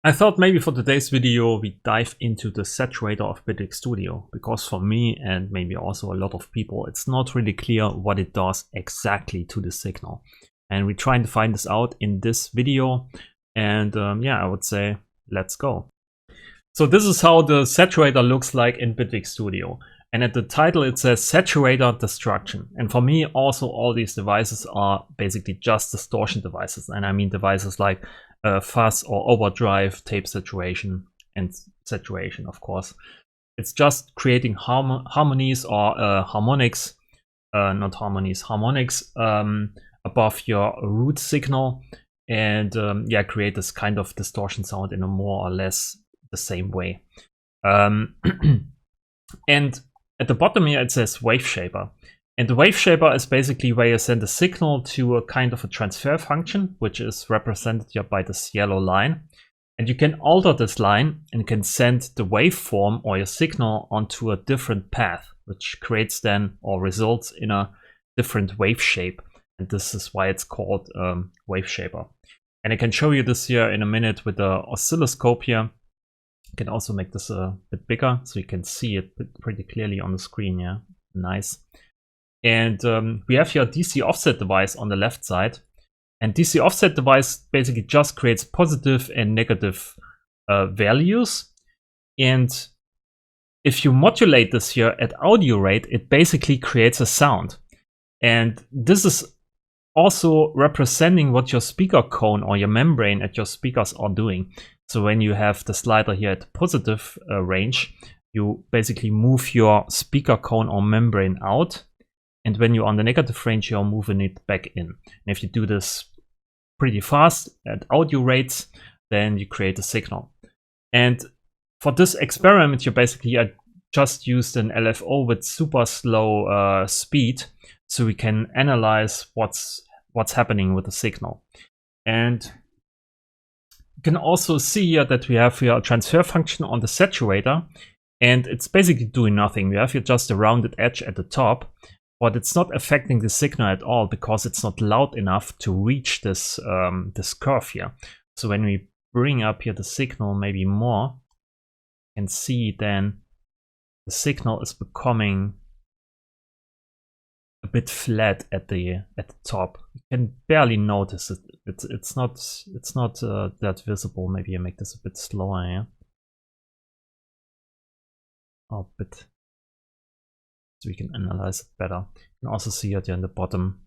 I thought maybe for today's video we dive into the Saturator of Bitwig Studio, because for me and maybe also a lot of people it's not really clear what it does exactly to the signal. And we're trying to find this out in this video, and yeah, I would say let's go. So this is how the Saturator looks like in Bitwig Studio. And at the title it says Saturator Destruction. And for me also all these devices are basically just distortion devices. And I mean devices like fuzz or overdrive, tape saturation, and saturation, of course. It's just creating harmonies or harmonics, not harmonies, harmonics above your root signal, and yeah, create this kind of distortion sound in a more or less the same way. And at the bottom here it says wave shaper. And the wave shaper is basically where you send a signal to a kind of a transfer function, which is represented here by this yellow line. And you can alter this line and can send the waveform or your signal onto a different path, which creates then or results in a different wave shape. And this is why it's called wave shaper. And I can show you this here in a minute with the oscilloscope here. You can also make this a bit bigger so you can see it pretty clearly on the screen. Yeah, nice. And we have here a DC offset device on the left side. And DC offset device basically just creates positive and negative values. And if you modulate this here at audio rate, it basically creates a sound. And this is also representing what your speaker cone or your membrane at your speakers are doing. So when you have the slider here at positive range, you basically move your speaker cone or membrane out. And when you're on the negative range, you're moving it back in. And if you do this pretty fast at audio rates, then you create a signal. And for this experiment, you basically just used an LFO with super slow speed, so we can analyze what's happening with the signal. And you can also see here that we have here a transfer function on the saturator, and it's basically doing nothing. We have here just a rounded edge at the top, but it's not affecting the signal at all because it's not loud enough to reach this this curve here. So when we bring up here the signal maybe more, you can see then the signal is becoming a bit flat at the top. You can barely notice it. It's not that visible. Maybe I make this a bit slower here. Oh, a bit, so we can analyze it better. You can also see it here in the bottom.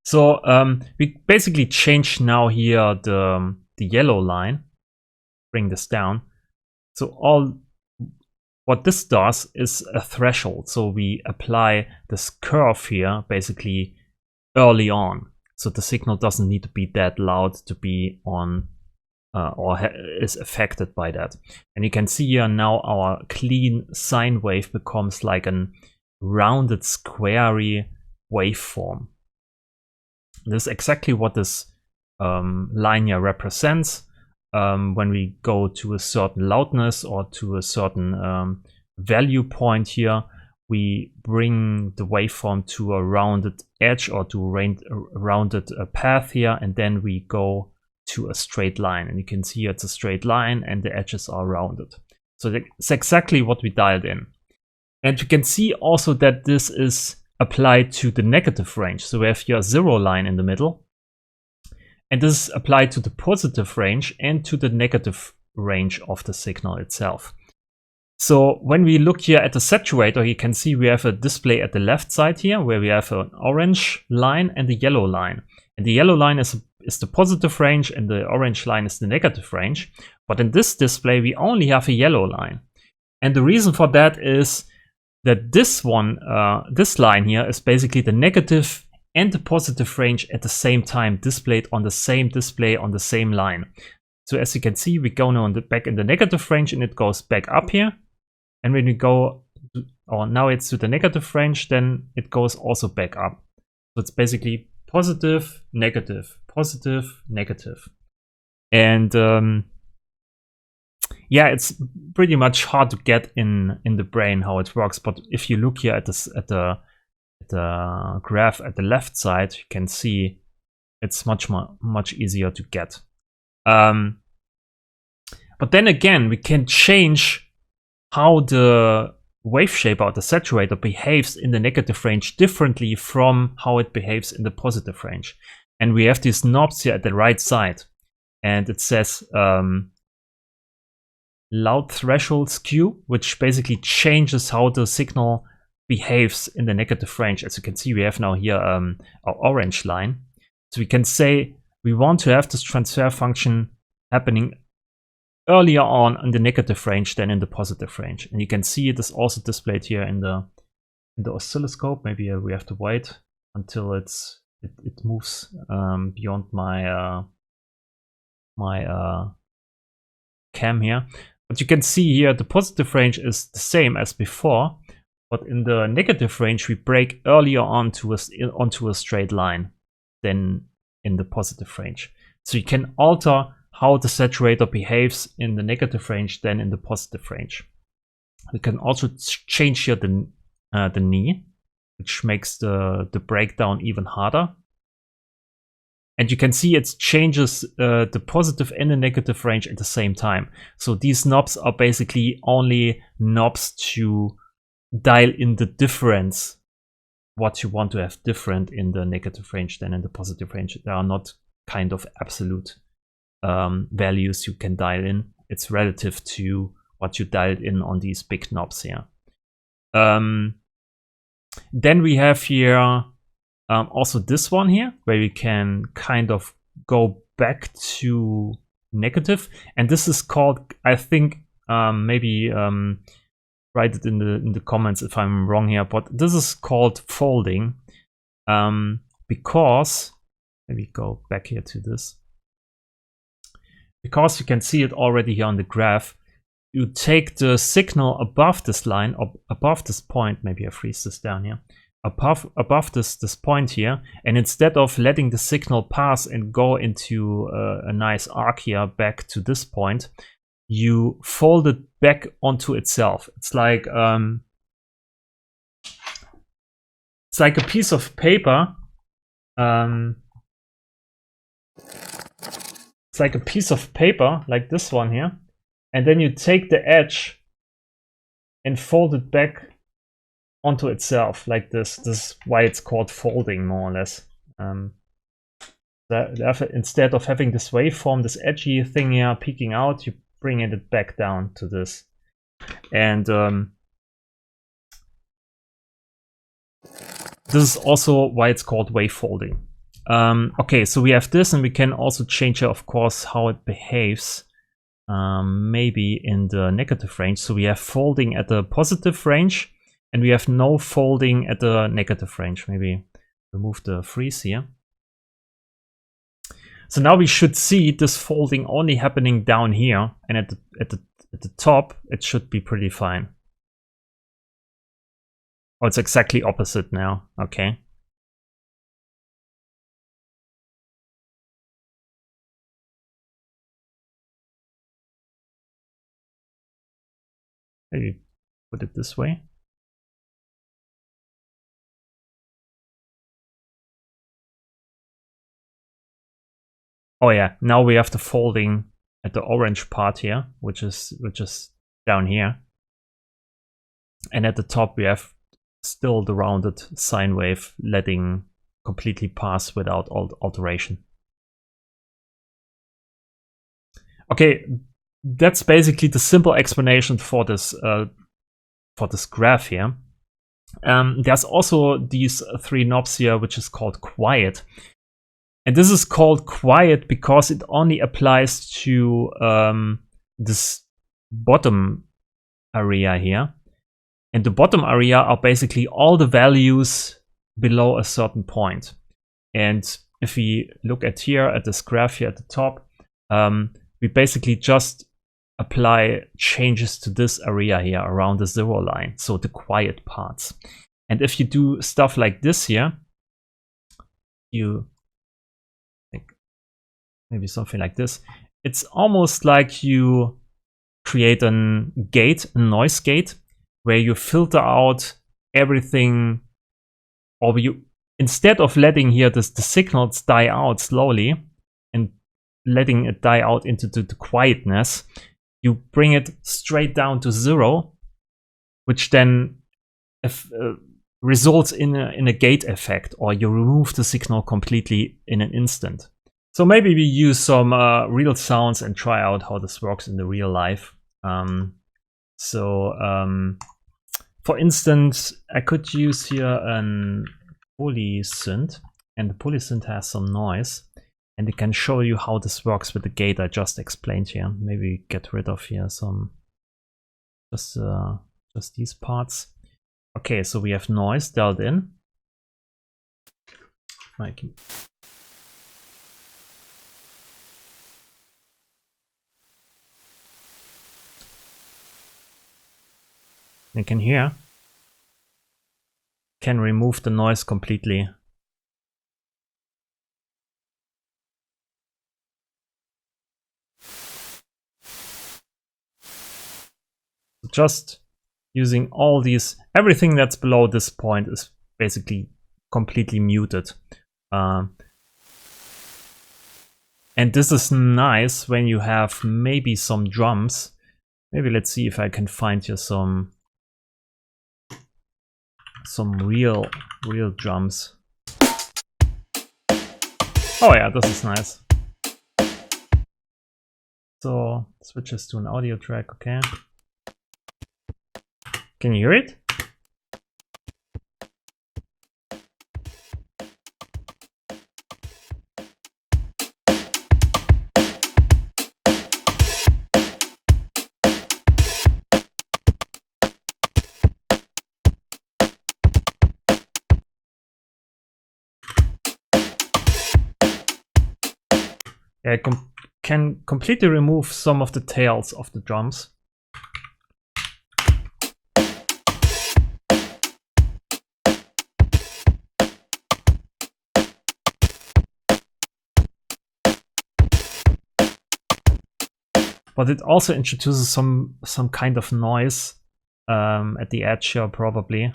So we basically change now here the yellow line. Bring this down. So what this does is a threshold. So we apply this curve here basically early on. So the signal doesn't need to be that loud to be on or is affected by that. And you can see here now our clean sine wave becomes like a rounded squarey waveform. This is exactly what this line here represents. When we go to a certain loudness or to a certain value point here, we bring the waveform to a rounded edge or to a rounded path here, and then we go to a straight line. And you can see it's a straight line and the edges are rounded. So that's exactly what we dialed in. And you can see also that this is applied to the negative range. So we have here a 0 line in the middle. And this is applied to the positive range and to the negative range of the signal itself. So when we look here at the saturator, you can see we have a display at the left side here where we have an orange line and a yellow line. And the yellow line is the positive range and the orange line is the negative range. But in this display, we only have a yellow line. And the reason for that is that this line here is basically the negative and the positive range at the same time, displayed on the same display on the same line. So as you can see, we go now back in the negative range and it goes back up here. And when we go, or now it's to the negative range, then it goes also back up. So it's basically positive, negative, positive, negative. And yeah, it's pretty much hard to get in the brain how it works. But if you look here at the graph at the left side, you can see It's much easier to get. But then again, we can change how the wave shaper or the saturator behaves in the negative range differently from how it behaves in the positive range. And we have these knobs here at the right side, and it says loud threshold skew, which basically changes how the signal behaves in the negative range. As you can see, we have now here our orange line. So we can say we want to have this transfer function happening earlier on in the negative range than in the positive range. And you can see it is also displayed here in the oscilloscope. Maybe we have to wait until it moves beyond my cam here. But you can see here the positive range is the same as before, but in the negative range we break earlier onto a straight line than in the positive range. So you can alter how the saturator behaves in the negative range than in the positive range. We can also change here the knee, which makes the breakdown even harder. And you can see it changes the positive and the negative range at the same time. So these knobs are basically only knobs to dial in the difference, what you want to have different in the negative range than in the positive range. They are not kind of absolute values you can dial in. It's relative to what you dialed in on these big knobs here. Then we have here also this one here, where we can kind of go back to negative. And this is called, I think, maybe write it in the comments if I'm wrong here, but this is called folding, because, maybe go back here to this, because you can see it already here on the graph. You take the signal above this line, or above this point, maybe I freeze this down here, above this point here, and instead of letting the signal pass and go into a nice arc here back to this point, you fold it back onto itself. It's like a piece of paper. It's like a piece of paper, like this one here, and then you take the edge and fold it back onto itself like this. This is why it's called folding, more or less. Instead of having this waveform, this edgy thing here peeking out, you bring it back down to this. And this is also why it's called wave folding. Okay, so we have this, and we can also change, of course, how it behaves. Maybe in the negative range. So we have folding at the positive range, and we have no folding at the negative range. Maybe remove the freeze here. So now we should see this folding only happening down here, and at the top it should be pretty fine. Oh, it's exactly opposite now. Okay. Maybe put it this way. Oh yeah, now we have the folding at the orange part here, which is down here. And at the top we have still the rounded sine wave letting completely pass without alteration. Okay, that's basically the simple explanation for this graph here. There's also these three knobs here, which is called quiet. And this is called quiet because it only applies to this bottom area here. And the bottom area are basically all the values below a certain point. And if we look at here, at this graph here at the top, we basically just apply changes to this area here around the 0 line, so the quiet parts. And if you do stuff like this here, you think maybe something like this, it's almost like you create a noise gate, where you filter out everything, or instead of letting here the signals die out slowly and letting it die out into the quietness, you bring it straight down to 0, which then results in a gate effect, or you remove the signal completely in an instant. So maybe we use some real sounds and try out how this works in the real life. For instance, I could use here an polysynth, and the polysynth has some noise, and it can show you how this works with the gate I just explained here. Maybe get rid of here some just these parts. Okay, so we have noise dialed in. You can hear. Can remove the noise completely. Just using all these, everything that's below this point is basically completely muted. And this is nice when you have maybe some drums. Maybe let's see if I can find here some real drums. Oh yeah, this is nice. So switches to an audio track, okay. Can you hear it? Yeah, I can completely remove some of the tails of the drums. But it also introduces some kind of noise at the edge here, probably.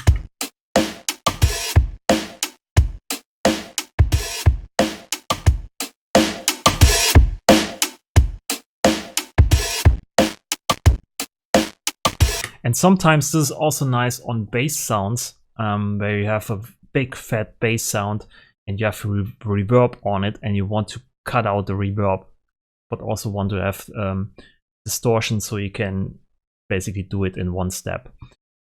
And sometimes this is also nice on bass sounds, where you have a big fat bass sound and you have reverb on it, and you want to cut out the reverb, but also want to have distortion, so you can basically do it in one step.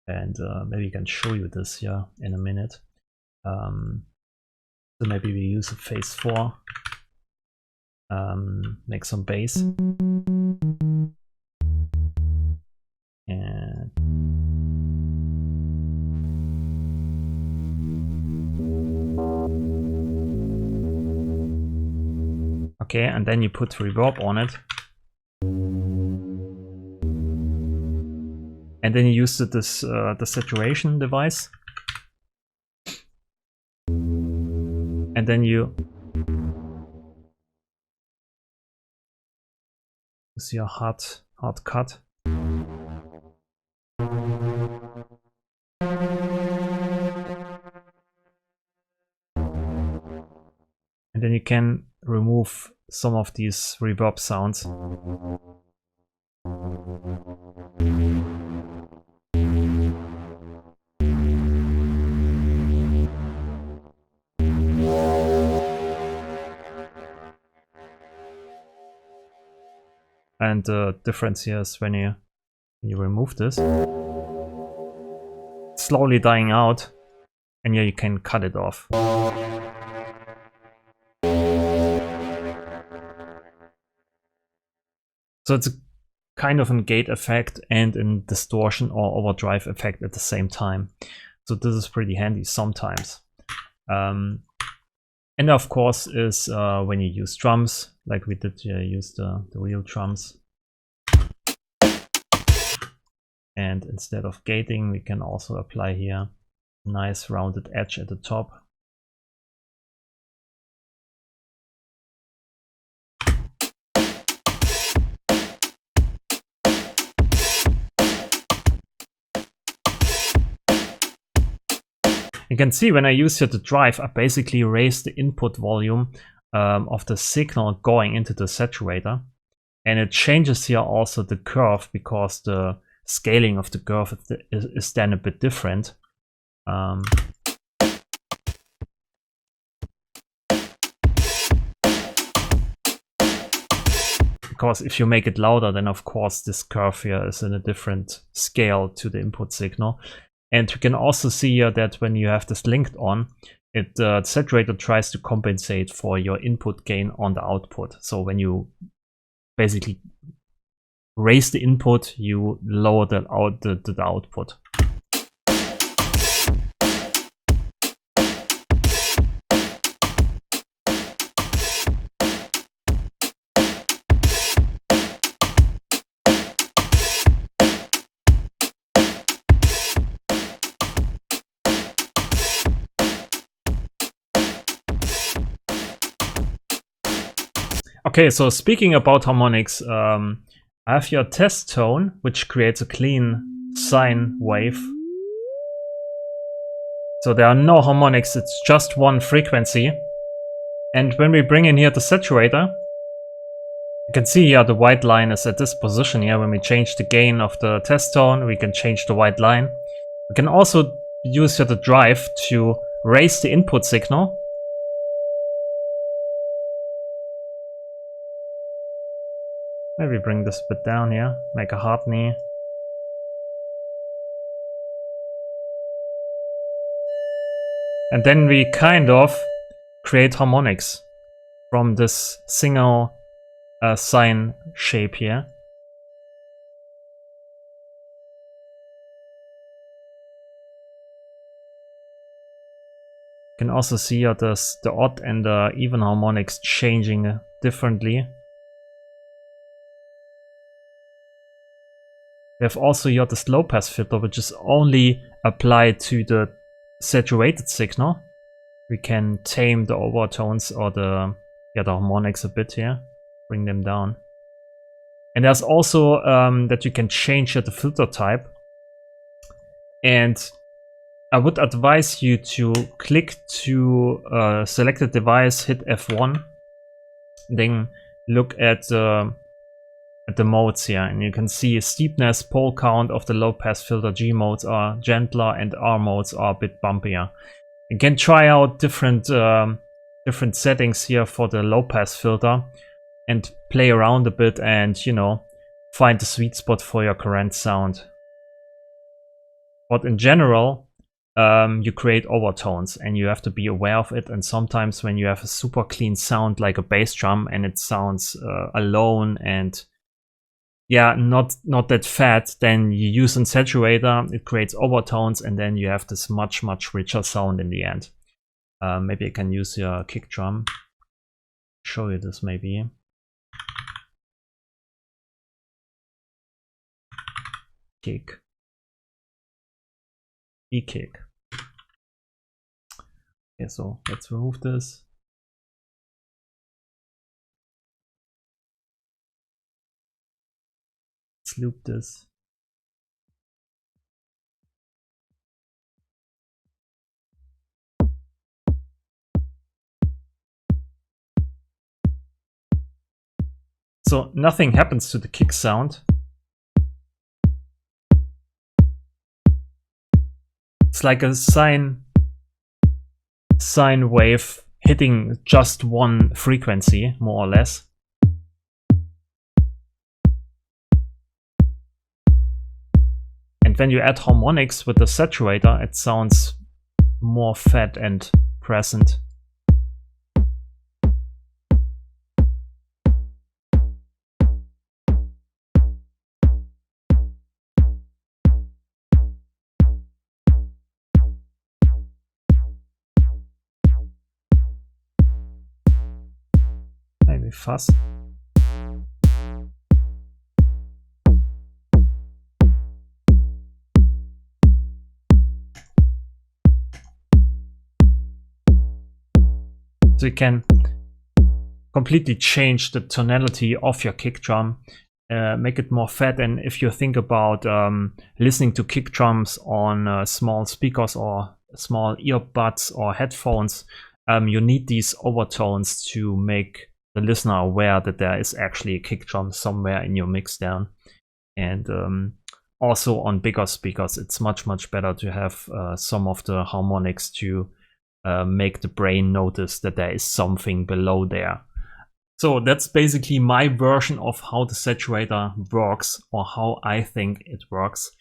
And maybe I can show you this here in a minute. So maybe we use a phase 4, make some bass. And okay, and then you put reverb on it. And then you use the saturation device. And then you see a hard cut. And then you can remove some of these reverb sounds. And the difference here is when you remove this, it's slowly dying out, and here you can cut it off. So it's a kind of a gate effect and a distortion or overdrive effect at the same time. So this is pretty handy sometimes. And of course is when you use drums, like we did use the real drums. And instead of gating, we can also apply here a nice rounded edge at the top. You can see when I use here the drive, I basically raise the input volume of the signal going into the saturator. And it changes here also the curve because the scaling of the curve is then a bit different. Because if you make it louder, then of course this curve here is in a different scale to the input signal. And you can also see here that when you have this linked on, the saturator tries to compensate for your input gain on the output. So when you basically raise the input, you lower the output. Okay, so speaking about harmonics, I have your test tone, which creates a clean sine wave. So there are no harmonics, it's just one frequency. And when we bring in here the saturator, you can see here the white line is at this position here. When we change the gain of the test tone, we can change the white line. We can also use here the drive to raise the input signal. Maybe bring this bit down here, make a harmony. And then we kind of create harmonics from this single sine shape here. You can also see here the odd and the even harmonics changing differently. We have also here this low pass filter, which is only applied to the saturated signal. We can tame the overtones or the harmonics a bit here, bring them down. And there's also that you can change here the filter type. And I would advise you to click to select a device, hit F1, then look at the modes here, and you can see steepness, pole count of the low pass filter. G modes are gentler and R modes are a bit bumpier. You can try out different settings here for the low pass filter and play around a bit and, you know, find the sweet spot for your current sound. But in general, you create overtones and you have to be aware of it. And sometimes when you have a super clean sound like a bass drum and it sounds alone and not that fat, then you use a saturator, it creates overtones, and then you have this much richer sound in the end. Maybe I can use your kick drum, show you this maybe. Kick, E-kick. Okay, so let's remove this. Let's loop this. So nothing happens to the kick sound. It's like a sine wave hitting just one frequency, more or less. And when you add harmonics with the saturator, it sounds more fat and present. Maybe fuzz. So you can completely change the tonality of your kick drum, make it more fat. And if you think about listening to kick drums on small speakers or small earbuds or headphones, you need these overtones to make the listener aware that there is actually a kick drum somewhere in your mixdown. And also on bigger speakers, it's much better to have some of the harmonics to make the brain notice that there is something below there. So that's basically my version of how the saturator works, or how I think it works.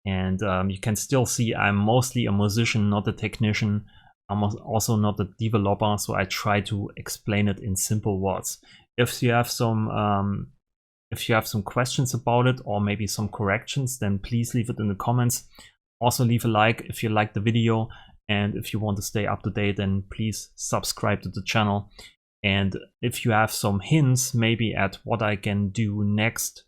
And you can still see I'm mostly a musician, not a technician. I'm also not a developer, so I try to explain it in simple words. If you have some questions about it, or maybe some corrections, then please leave it in the comments. Also leave a like if you like the video, and if you want to stay up to date, then please subscribe to the channel. And if you have some hints maybe at what I can do next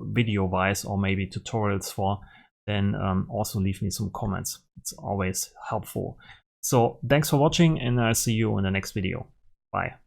video wise, or maybe tutorials for, then also leave me some comments. It's always helpful. So thanks for watching, and I'll see you in the next video. Bye.